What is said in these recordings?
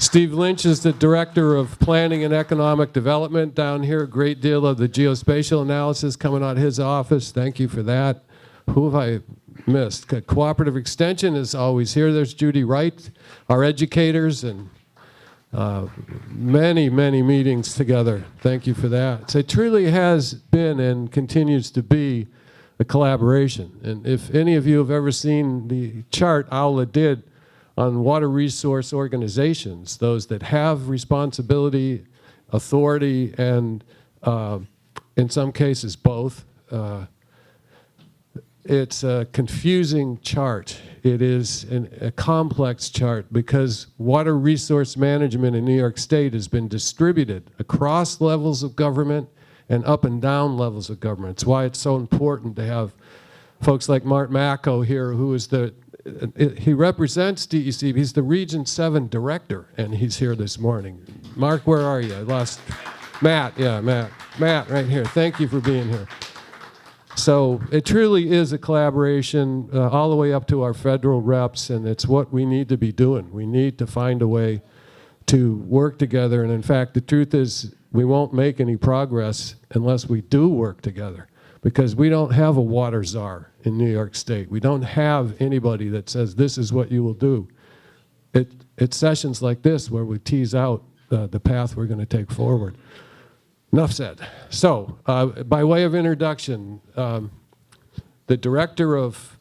Steve Lynch is the Director of Planning and Economic Development down here. A great deal of the geospatial analysis coming out of his office. Thank you for that. Who have I missed? Cooperative Extension is always here. There's Judy Wright, our educators, and many, many meetings together. Thank you for that. So it truly has been and continues to be a collaboration. And if any of you have ever seen the chart Aula did on water resource organizations, those that have responsibility, authority, and in some cases both, it's a confusing chart. It is a complex chart because water resource management in New York State has been distributed across levels of government and up and down levels of government. It's why it's so important to have folks like Mark Macco here, who is he represents DEC. He's the Region 7 Director, and he's here this morning. Mark, where are you? I lost Matt. Yeah, Matt. Matt, right here. Thank you for being here. So it truly is a collaboration all the way up to our federal reps, and it's what we need to be doing. We need to find a way to work together, and in fact, the truth is we won't make any progress unless we do work together, because we don't have a water czar in New York State. We don't have anybody that says this is what you will do. It's sessions like this where we tease out the path we're going to take forward. Enough said. So, by way of introduction, the Director of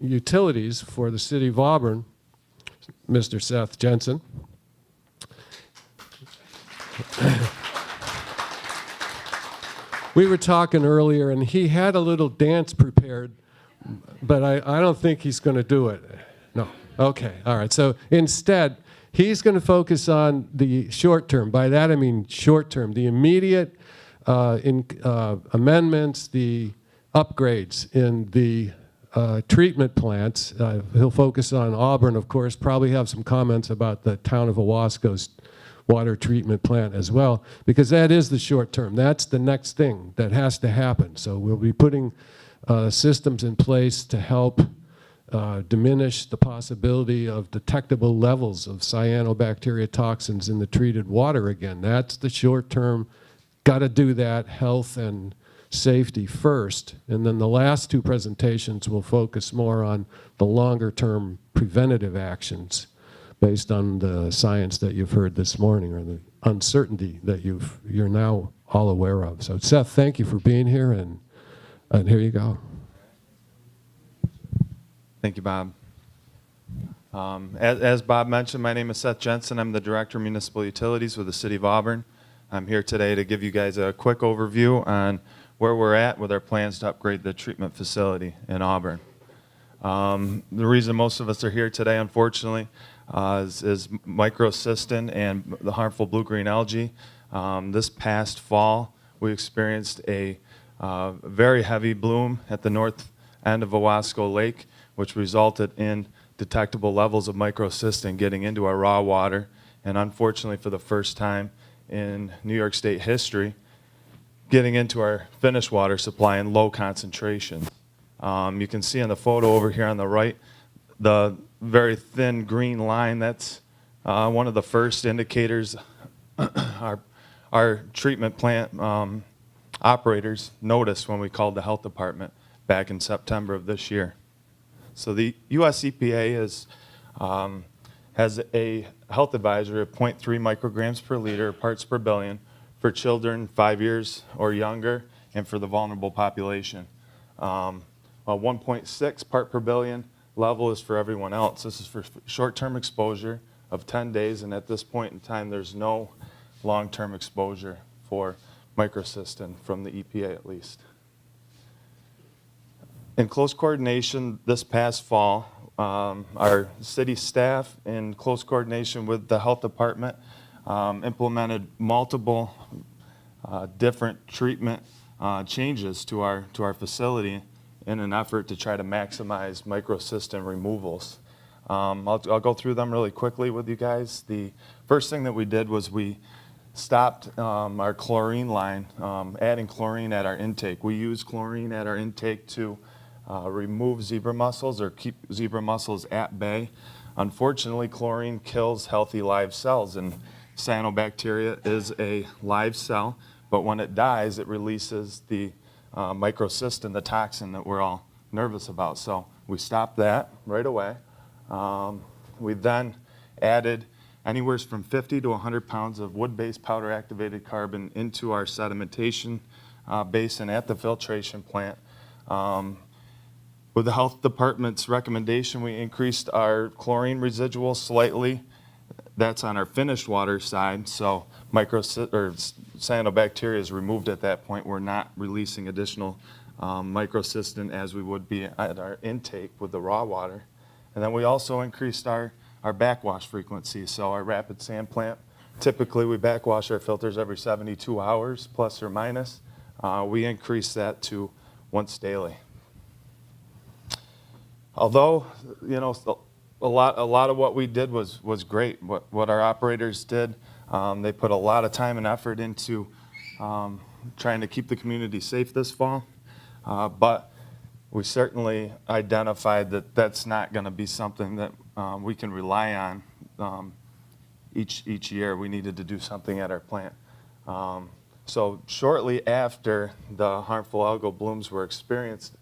Utilities for the City of Auburn, Mr. Seth Jensen. We were talking earlier, and he had a little dance prepared, but I don't think he's going to do it. No. Okay. All right. So instead, he's going to focus on the short term. By that I mean short term, the immediate amendments, the upgrades in the treatment plants. He'll focus on Auburn, of course, probably have some comments about the town of Owasco's water treatment plant as well, because that is the short term. That's the next thing that has to happen. So we'll be putting systems in place to help diminish the possibility of detectable levels of cyanobacteria toxins in the treated water again. That's the short term. Got to do that, health and safety first. And then the last two presentations will focus more on the longer term preventative actions based on the science that you've heard this morning, or the uncertainty that you're now all aware of. So Seth, thank you for being here, and here you go. Thank you, Bob. As Bob mentioned, my name is Seth Jensen. I'm the Director of Municipal Utilities with the City of Auburn. I'm here today to give you guys a quick overview on where we're at with our plans to upgrade the treatment facility in Auburn. The reason most of us are here today, unfortunately, is microcystin and the harmful blue-green algae. This past fall, we experienced a very heavy bloom at the north end of Owasco Lake, which resulted in detectable levels of microcystin getting into our raw water, and unfortunately for the first time in New York State history, getting into our finished water supply in low concentrations. You can see in the photo over here on the right, the very thin green line. That's one of the first indicators our treatment plant operators noticed when we called the health department back in September of this year. So the US EPA has a health advisory of 0.3 micrograms per liter parts per billion for children 5 years or younger and for the vulnerable population. 1.6 part per billion level is for everyone else. This is for short-term exposure of 10 days, and at this point in time, there's no long-term exposure for microcystin from the EPA at least. In close coordination this past fall, our city staff, in close coordination with the health department, implemented multiple different treatment changes to our facility in an effort to try to maximize microcystin removals. I'll go through them really quickly with you guys. The first thing that we did was we stopped our chlorine line, adding chlorine at our intake. We use chlorine at our intake to remove zebra mussels or keep zebra mussels at bay. Unfortunately, chlorine kills healthy live cells, and cyanobacteria is a live cell, but when it dies, it releases the microcystin, the toxin that we're all nervous about. So we stopped that right away. We then added anywhere from 50 to 100 pounds of wood-based powder activated carbon into our sedimentation basin at the filtration plant. With the health department's recommendation, we increased our chlorine residual slightly. That's on our finished water side, so cyanobacteria is removed at that point. We're not releasing additional microcystin as we would be at our intake with the raw water. And then we also increased our backwash frequency. So our rapid sand plant, typically we backwash our filters every 72 hours, plus or minus. We increased that to once daily. Although, you know, a lot of what we did was great. What our operators did, they put a lot of time and effort into trying to keep the community safe this fall. But we certainly identified that that's not going to be something that we can rely on each year. We needed to do something at our plant. So shortly after the harmful algal blooms were experienced,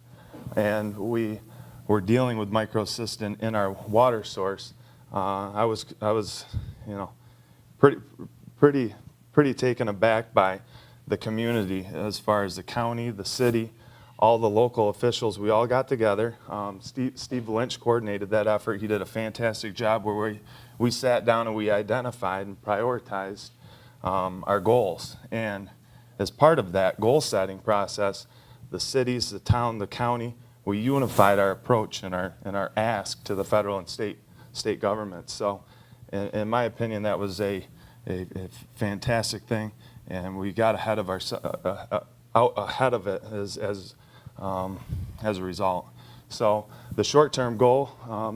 and we were dealing with microcystin in our water source, I was you know, pretty taken aback by the community as far as the county, the city, all the local officials. We all got together. Steve Lynch coordinated that effort. He did a fantastic job where we sat down and we identified and prioritized our goals. And as part of that goal setting process, the cities, the town, the county, we unified our approach and our ask to the federal and state governments. So in my opinion, that was a fantastic thing, and we got ahead of it as a result. So the short-term goal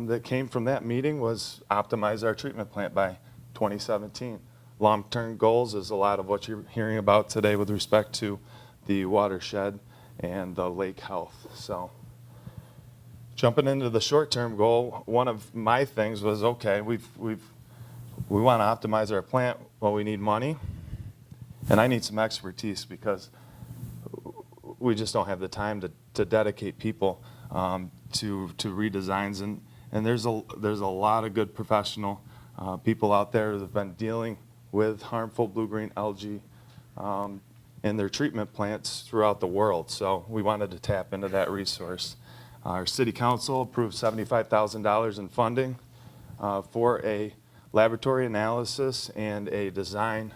that came from that meeting was optimize our treatment plant by 2017. Long-term goals is a lot of what you're hearing about today with respect to the watershed and the lake health. So jumping into the short-term goal, one of my things was, okay, we want to optimize our plant. Well, we need money, and I need some expertise because we just don't have the time to dedicate people to redesigns, and there's a lot of good professional people out there that have been dealing with harmful blue-green algae in their treatment plants throughout the world. So we wanted to tap into that resource. Our city council approved $75,000 in funding for a laboratory analysis and a design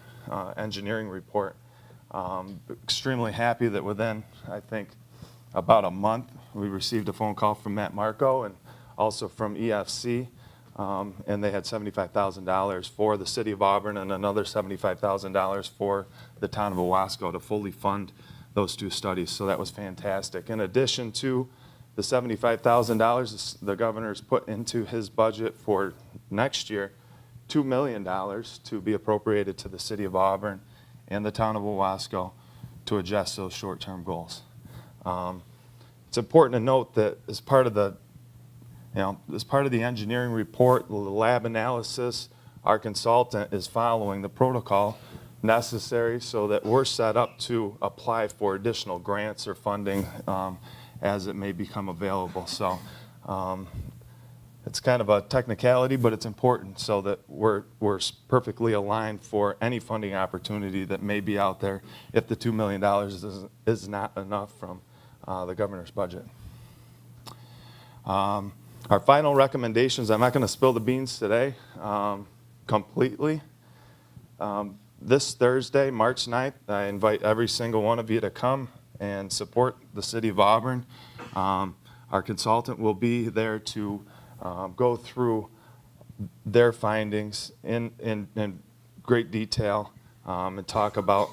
engineering report. Extremely happy that within, I think, about a month, we received a phone call from Matt Marco and also from EFC, and they had $75,000 for the city of Auburn and another $75,000 for the town of Owasco to fully fund those two studies. So that was fantastic. In addition to the $75,000 the governor's put into his budget for next year, $2 million to be appropriated to the city of Auburn and the town of Owasco to adjust those short-term goals. It's important to note that as part of the engineering report, the lab analysis, our consultant is following the protocol necessary so that we're set up to apply for additional grants or funding as it may become available. So it's kind of a technicality, but it's important so that we're perfectly aligned for any funding opportunity that may be out there if the $2 million is not enough from the governor's budget. Our final recommendations, I'm not going to spill the beans today completely. This Thursday, March 9th, I invite every single one of you to come and support the city of Auburn. Our consultant will be there to go through their findings in great detail and talk about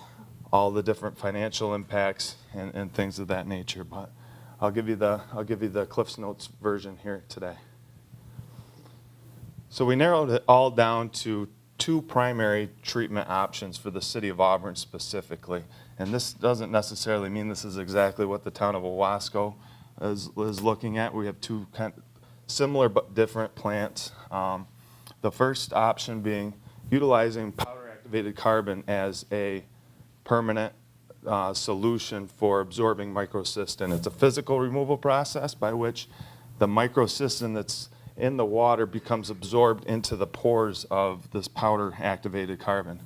all the different financial impacts and things of that nature. But I'll give you the Cliff's Notes version here today. So we narrowed it all down to two primary treatment options for the city of Auburn specifically. And this doesn't necessarily mean this is exactly what the town of Owasco is looking at. We have two similar but different plants. The first option being utilizing powder activated carbon as a permanent solution for absorbing microcystin. It's a physical removal process by which the microcystin that's in the water becomes absorbed into the pores of this powder activated carbon.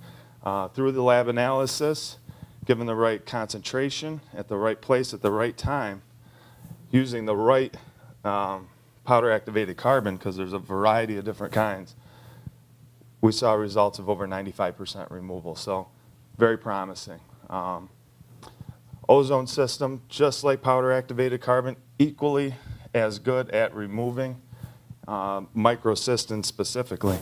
Through the lab analysis, given the right concentration at the right place at the right time, using the right powder activated carbon, because there's a variety of different kinds, we saw results of over 95% removal, so very promising. Ozone system, just like powder activated carbon, equally as good at removing microcystin specifically.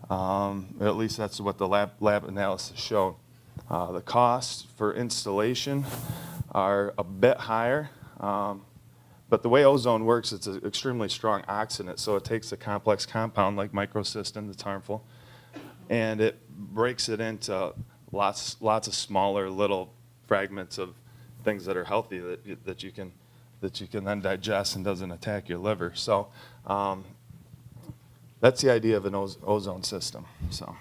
At least that's what the lab analysis showed. The costs for installation are a bit higher, but the way ozone works, it's an extremely strong oxidant, so it takes a complex compound like microcystin that's harmful, and it breaks it into lots of smaller little fragments of things that are healthy that you can then digest and doesn't attack your liver. So that's the idea of an ozone system. So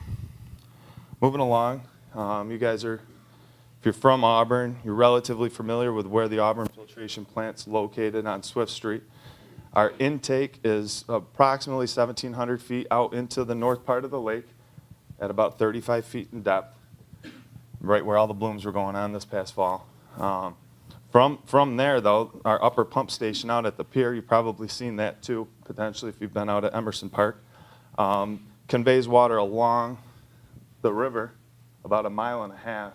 moving along, you guys are, if you're from Auburn, you're relatively familiar with where the Auburn filtration plant's located on Swift Street. Our intake is approximately 1,700 feet out into the north part of the lake at about 35 feet in depth, right where all the blooms were going on this past fall. From there, though, our upper pump station out at the pier, you've probably seen that too, potentially if you've been out at Emerson Park, conveys water along the river about 1.5 miles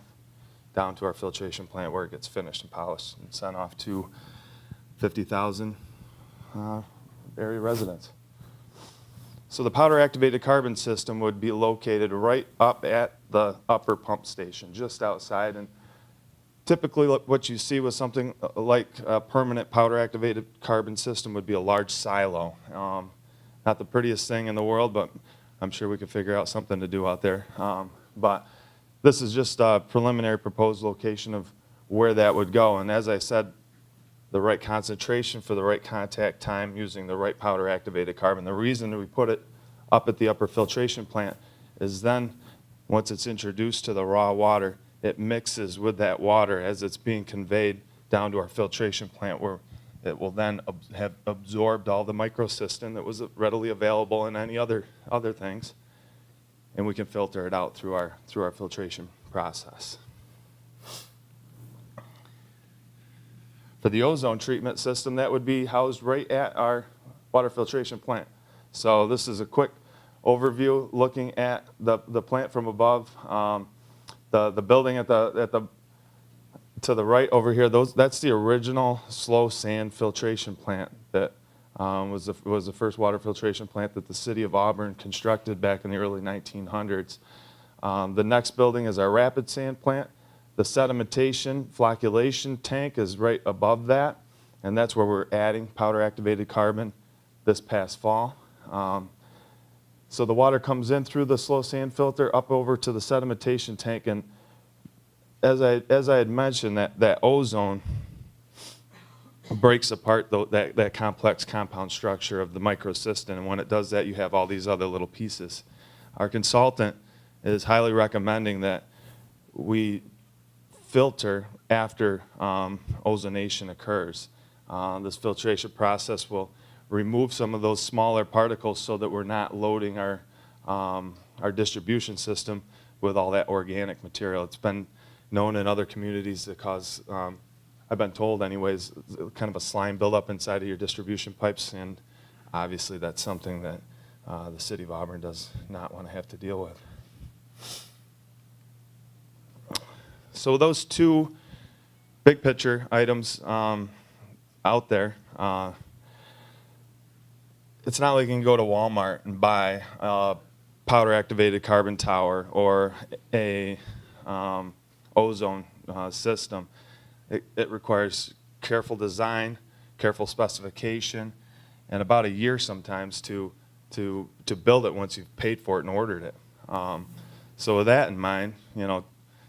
down to our filtration plant where it gets finished and polished and sent off to 50,000 area residents. So the powder activated carbon system would be located right up at the upper pump station, just outside. And typically what you see with something like a permanent powder activated carbon system would be a large silo. Not the prettiest thing in the world, but I'm sure we could figure out something to do out there. But this is just a preliminary proposed location of where that would go. And as I said, the right concentration for the right contact time using the right powder activated carbon. The reason that we put it up at the upper filtration plant is then once it's introduced to the raw water, it mixes with that water as it's being conveyed down to our filtration plant where it will then have absorbed all the microcystin that was readily available and any other things, and we can filter it out through our filtration process. For the ozone treatment system, that would be housed right at our water filtration plant. So this is a quick overview looking at the plant from above. The building to the right over here, that's the original slow sand filtration plant that was the first water filtration plant that the city of Auburn constructed back in the early 1900s. The next building is our rapid sand plant. The sedimentation flocculation tank is right above that, and that's where we're adding powder activated carbon this past fall. So the water comes in through the slow sand filter up over to the sedimentation tank, and as I had mentioned, that ozone breaks apart that complex compound structure of the microcystin, and when it does that, you have all these other little pieces. Our consultant is highly recommending that we filter after ozonation occurs. This filtration process will remove some of those smaller particles so that we're not loading our distribution system with all that organic material. It's been known in other communities to cause, I've been told anyways, kind of a slime buildup inside of your distribution pipes, and obviously that's something that the city of Auburn does not want to have to deal with. So those two big picture items out there, it's not like you can go to Walmart and buy a powder activated carbon tower or a ozone system. It requires careful design, careful specification, and about a year sometimes to build it once you've paid for it and ordered it. So with that in mind,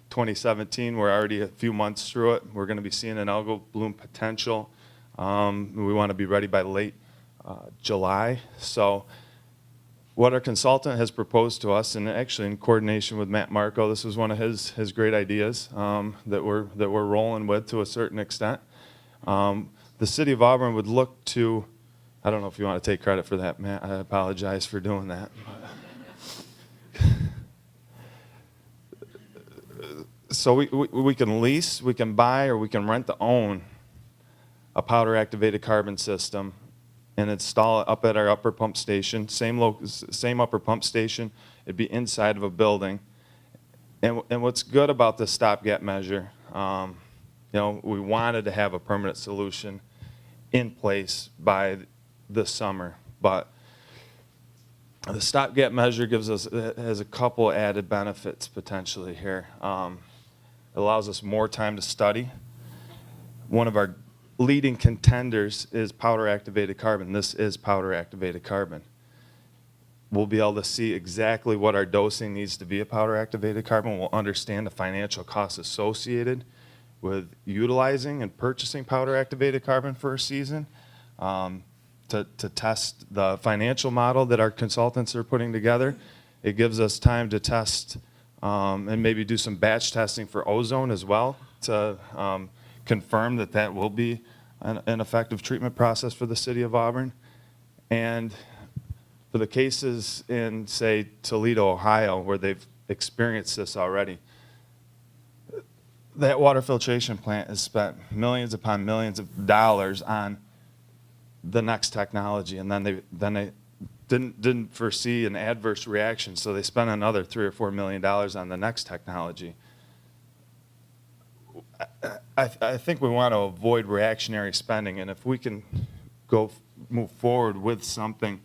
2017, we're already a few months through it. We're going to be seeing an algal bloom potential. We want to be ready by late July. So what our consultant has proposed to us, and actually in coordination with Matt Marco, this was one of his great ideas that we're rolling with to a certain extent. The city of Auburn would look to, I don't know if you want to take credit for that, Matt. I apologize for doing that. So we can lease, we can buy, or we can rent to own a powder activated carbon system and install it up at our upper pump station, same upper pump station. It'd be inside of a building. And what's good about this stopgap measure, we wanted to have a permanent solution in place by this summer, but the stopgap measure has a couple added benefits potentially here. It allows us more time to study. One of our leading contenders is powder activated carbon. This is powder activated carbon. We'll be able to see exactly what our dosing needs to be of powder activated carbon. We'll understand the financial costs associated with utilizing and purchasing powder activated carbon for a season, to test the financial model that our consultants are putting together. It gives us time to test and maybe do some batch testing for ozone as well to confirm that will be an effective treatment process for the city of Auburn. And for the cases in, say, Toledo, Ohio, where they've experienced this already, that water filtration plant has spent millions upon millions of dollars on the next technology, and then they didn't foresee an adverse reaction, so they spent another $3 or $4 million on the next technology. I think we want to avoid reactionary spending, and if we can move forward with something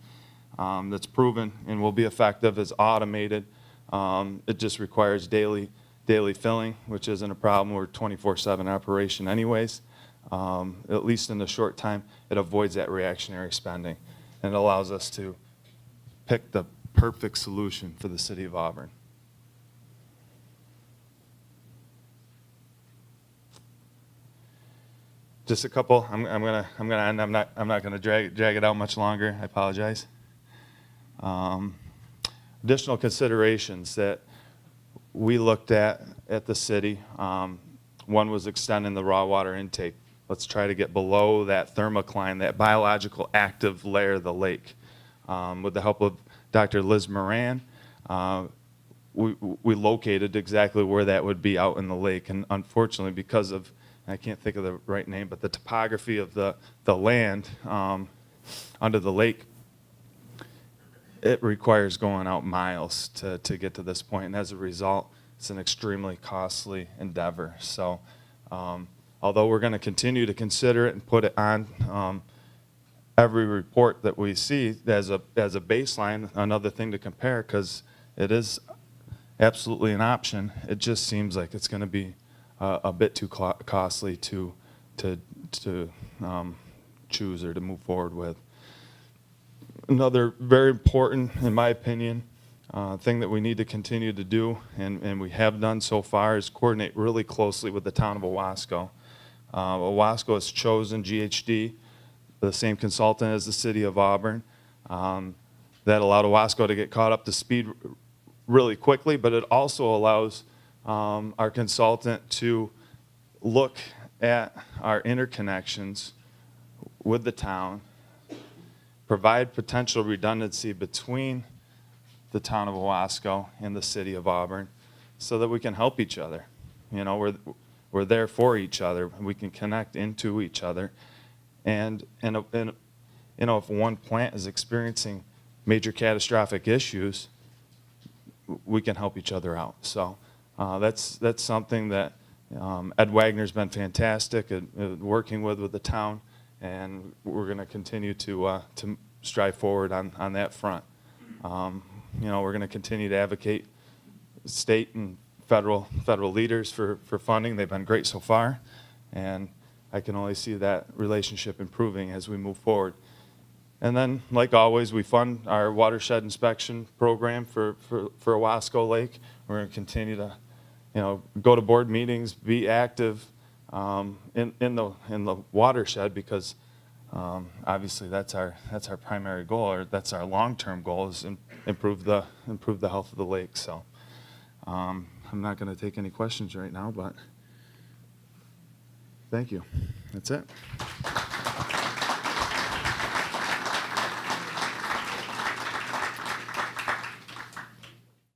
that's proven and will be effective, is automated, it just requires daily filling, which isn't a problem. We're 24/7 operation anyways. At least in the short time, it avoids that reactionary spending, and it allows us to pick the perfect solution for the city of Auburn. Just a couple. I'm gonna end. I'm not gonna drag it out much longer. I apologize. Additional considerations that we looked at the city. One was extending the raw water intake. Let's try to get below that thermocline, that biological active layer of the lake. With the help of Dr. Liz Moran, we located exactly where that would be out in the lake. And unfortunately, because of, I can't think of the right name, but the topography of the land under the lake, it requires going out miles to get to this point. And as a result, it's an extremely costly endeavor. So although we're going to continue to consider it and put it on every report that we see as a baseline, another thing to compare, because it is absolutely an option, it just seems like it's going to be a bit too costly to choose or to move forward with. Another very important, in my opinion, thing that we need to continue to do, and we have done so far, is coordinate really closely with the town of Owasco. Owasco has chosen GHD, the same consultant as the city of Auburn. That allowed Owasco to get caught up to speed really quickly, but it also allows our consultant to look at our interconnections with the town, provide potential redundancy between the town of Owasco and the city of Auburn, so that we can help each other. You know, we're there for each other, and we can connect into each other. And you know, if one plant is experiencing major catastrophic issues, we can help each other out. So that's something that Ed Wagner's been fantastic at working with the town, and we're going to continue to strive forward on that front. You know, we're going to continue to advocate state and federal leaders for funding. They've been great so far, and I can only see that relationship improving as we move forward. And then, like always, we fund our watershed inspection program for Owasco Lake. We're going to continue to, you know, go to board meetings, be active in the watershed, because Obviously, that's our primary goal, or that's our long-term goal, is improve the health of the lake. So I'm not going to take any questions right now, but thank you. That's it.